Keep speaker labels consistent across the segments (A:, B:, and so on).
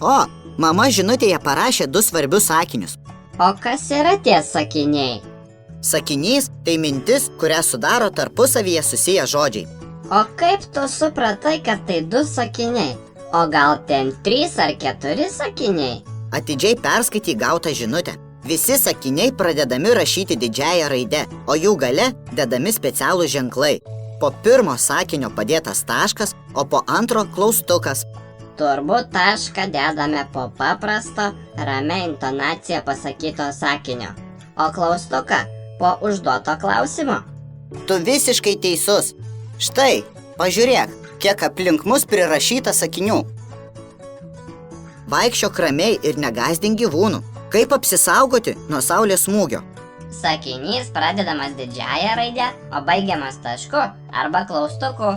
A: O, mama žinutėje parašė 2 svarbius sakinius.
B: O kas yra tie sakiniai?
A: Sakinys tai mintis, kurią sudaro tarpusavyje susiję žodžiai.
B: O kaip tu supratai, kad tai 2 sakiniai? O gal ten 3 ar 4 sakiniai?
A: Atidžiai perskaityk gautą žinutę. Visi sakiniai pradedami rašyti didžiąja raide, o jų gale dedami specialūs ženklai. Po pirmo sakinio padėtas taškas, o po antro klaustukas.
B: Turbūt tašką dedame po paprasto, ramia intonacija pasakyto sakinio. O klaustuką po užduoto klausimo.
A: Tu visiškai teisus. Štai, pažiūrėk, kiek aplink mus prirašyta sakinių. Vaikščiok ramiai ir negąsdink gyvūnų. Kaip apsisaugoti nuo saulės smūgio?
B: Sakinys pradedamas didžiąja raide, o baigiamas tašku arba klaustuku.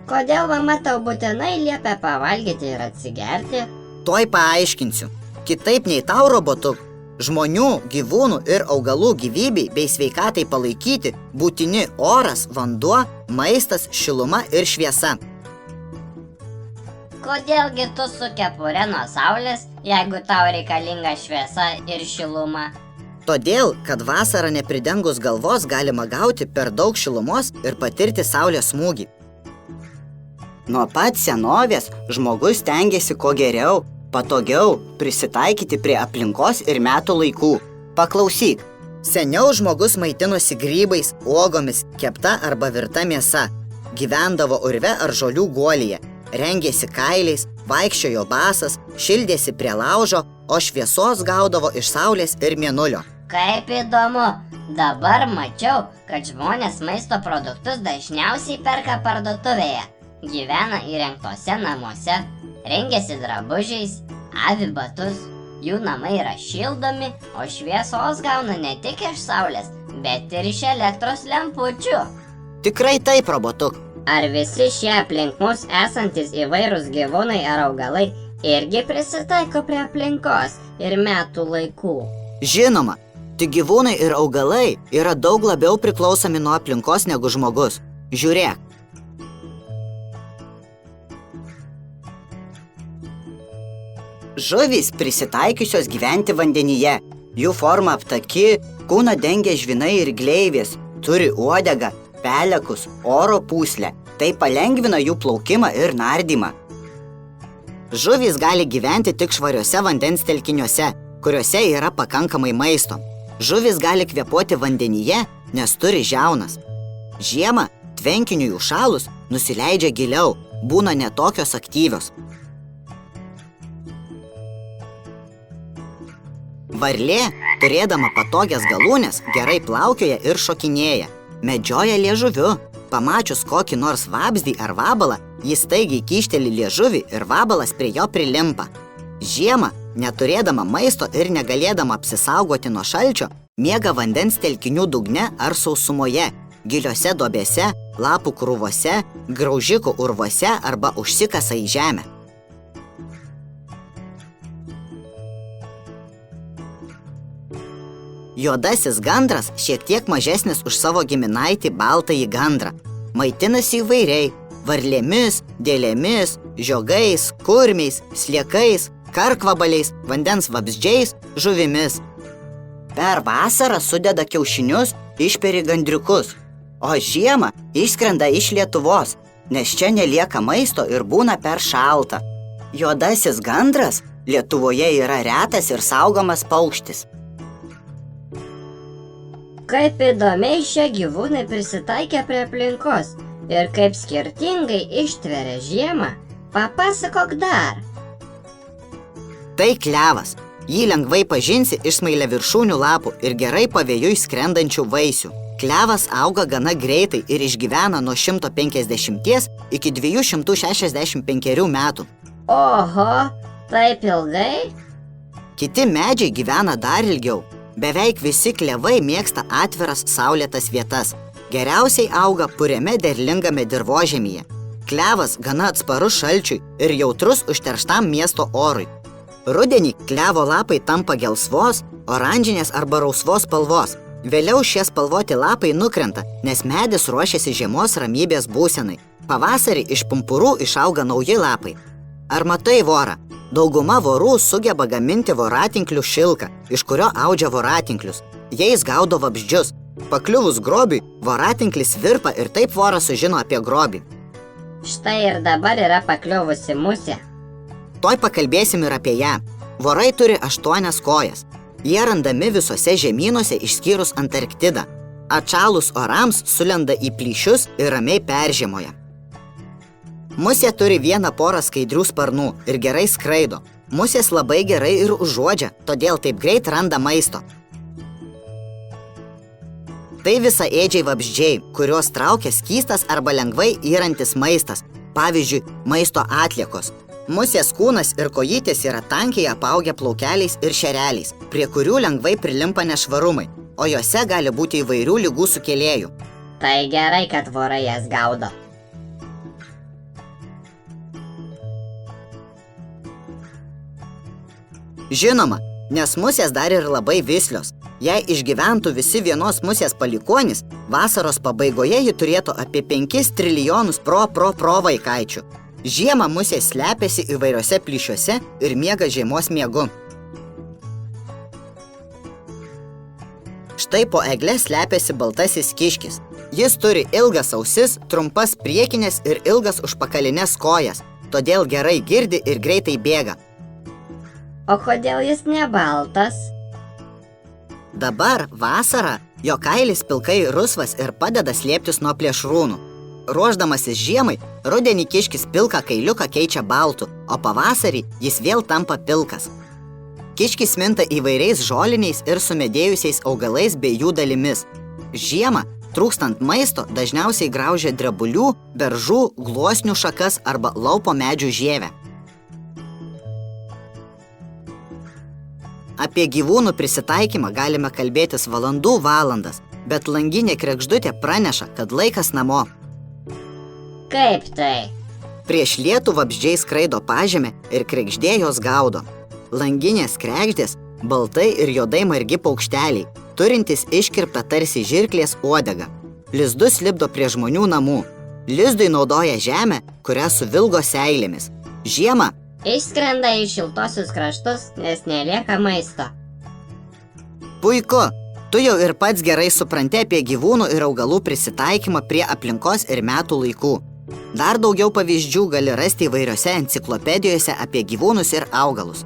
B: Kodėl mama tau būtinai liepia pavalgyti ir atsigerti?
A: Tuoj paaiškinsiu. Kitaip nei tau, robotuk, žmonių, gyvūnų ir augalų gyvybei bei sveikatai palaikyti būtini oras, vanduo, maistas, šiluma ir šviesa.
B: Kodėlgi tu su kepure nuo saulės, jeigu tau reikalinga šviesa ir šiluma?
A: Todėl, kad vasarą nepridengus galvos galima gauti per daug šilumos ir patirti saulės smūgį. Nuo pat senovės žmogus stengiasi kuo geriau, patogiau prisitaikyti prie aplinkos ir metų laikų. Paklausyk, seniau žmogus maitinosi grybais, uogomis, kepta arba virta mėsa, gyvendavo urve ar žolių guolyje, rengėsi kailiais, vaikščiojo basas, šildėsi prie laužo, o šviesos gaudavo iš saulės ir mėnulio.
B: Kaip įdomu, dabar mačiau, kad žmonės maisto produktus dažniausiai perka parduotuvėje, gyvena įrengtose namuose, rengiasi drabužiais, avi batus, jų namai yra šildomi, o šviesos gauna ne tik iš saulės, bet ir iš elektros lempučių.
A: Tikrai taip, robotuk.
B: Ar visi šie aplink mus esantis įvairūs gyvūnai ar augalai irgi prisitaiko prie aplinkos ir metų laikų?
A: Žinoma, tik gyvūnai ir augalai yra daug labiau priklausomi nuo aplinkos negu žmogus. Žiūrėk. Žuvys prisitaikiusios gyventi vandenyje. Jų forma aptaki, kūną dengia žvynai ir gleivės, turi uodegą, pelekus, oro pūslę. Tai palengvina jų plaukimą ir nardymą. Žuvys gali gyventi tik švariuose vandens telkiniuose, kuriuose yra pakankamai maisto. Žuvys gali kvėpuoti vandenyje, nes turi žiaunas. Žiemą, tvenkiniui užšalus, nusileidžia giliau, būna netokios aktyvios. Varlė, turėdama patogias galūnes, gerai plaukioja ir šokinėja. Medžioja liežuviu. Pamačius kokį nors vabzdį ar vabalą, jis staigiai kyšteli liežuvį ir vabalas prie jo prilimpa. Žiemą, neturėdama maisto ir negalėdama apsisaugoti nuo šalčio, miega vandens telkinių dugne ar sausumoje, giliose duobėse, lapų krūvose, graužikų urvuose arba užsikasa į žemę. Juodasis gandras šiek tiek mažesnis už savo giminaitį baltąjį gandrą. Maitinasi įvairiai – varlėmis, dėlėmis, žiogais, kurmiais, sliekais, karkvabaliais, vandens vabzdžiais, žuvimis. Per vasarą sudeda kiaušinius, išperi gandriukus, o žiemą išskrenda iš Lietuvos, nes čia nelieka maisto ir būna per šalta. Juodasis gandras Lietuvoje yra retas ir saugomas paukštis.
B: Kaip įdomiai šie gyvūnai prisitaikė prie aplinkos ir kaip skirtingai ištveria žiemą, papasakok dar.
A: Tai klevas. Jį lengvai pažinsi iš smailiaviršūnių lapų ir gerai pavėjui skrendančių vaisių. Klevas auga gana greitai ir išgyvena nuo 150 iki 265 metų.
B: Oho, taip ilgai?
A: Kiti medžiai gyvena dar ilgiau. Beveik visi klevai mėgsta atviras saulėtas vietas. Geriausiai auga puriame derlingame dirvožemyje. Klevas gana atsparus šalčiui ir jautrus užterštam miesto orui. Rudenį klevo lapai tampa gelsvos, oranžinės arba rausvos spalvos. Vėliau šie spalvoti lapai nukrenta, nes medis ruošiasi žiemos ramybės būsenai. Pavasarį iš pumpurų išauga nauji lapai. Ar matai vorą? Dauguma vorų sugeba gaminti voratinklių šilką, iš kurio audžia voratinklius. Jais gaudo vabzdžius. Pakliuvus grobiui, voratinklis virpa ir taip voras sužino apie grobį.
B: Štai ir dabar yra pakliuvusi musė.
A: Toj pakalbėsim ir apie ją. Vorai turi 8 kojas. Jie randami visuose žemynuose išskyrus Antarktidą. Atšalus orams sulenda į plyšius ir ramiai peržiemoja. Musė turi 1 porą skaidrių sparnų ir gerai skraido. Musės labai gerai ir užuodžia, todėl taip greit randa maisto. Tai visaėdžiai vabzdžiai, kuriuos traukia skystas arba lengvai yrantis maistas, pavyzdžiui, maisto atliekos. Musės kūnas ir kojytės yra tankiai apaugę plaukeliais ir šereliais, prie kurių lengvai prilimpa nešvarumai, o jose gali būti įvairių ligų sukėlėjų.
B: Tai gerai, kad vorai jas gaudo.
A: Žinoma, nes musės dar ir labai vislios. Jei išgyventų visi vienos musės palikuonys, vasaros pabaigoje ji turėtų apie 5 trilijonus pro vaikaičių. Žiemą musės slepiasi įvairiose plyšiuose ir miega žiemos miegu. Štai po egle slepiasi baltasis kiškis. Jis turi ilgas ausis, trumpas priekinės ir ilgas užpakalines kojas, todėl gerai girdi ir greitai bėga.
B: O kodėl jis ne baltas?
A: Dabar vasarą jo kailis pilkai rusvas ir padeda slėptis nuo plėšrūnų. Ruošdamasis žiemai, rudenį kiškis pilką kailiuką keičia baltu, o pavasarį jis vėl tampa pilkas. Kiškis minta įvairiais žoliniais ir sumedėjusiais augalais bei jų dalimis. Žiemą, trūkstant maisto, dažniausiai graužia drebulių, beržų, gluosnių šakas arba laupo medžių žievę. Apie gyvūnų prisitaikymą galime kalbėtis valandas, bet langinė kregždutė praneša, kad laikas namo.
B: Kaip tai?
A: Prieš lietų vabzdžiai skraido pažemę ir kregždė jos gaudo. Langinės kregždės baltai ir juodai margi paukšteliai, turintys iškirptą tarsi žirklės uodegą. Lizdus lipdo prie žmonių namų. Lizdui naudoja žemę, kurią suvilgo seilėmis. Žiemą
B: Išskrenda į šiltosius kraštus, nes nelieka maisto.
A: Puiku! Tu jau ir pats gerai supranti apie gyvūnų ir augalų prisitaikymą prie aplinkos ir metų laikų. Dar daugiau pavyzdžių gali rasti įvairiose enciklopedijose apie gyvūnus ir augalus.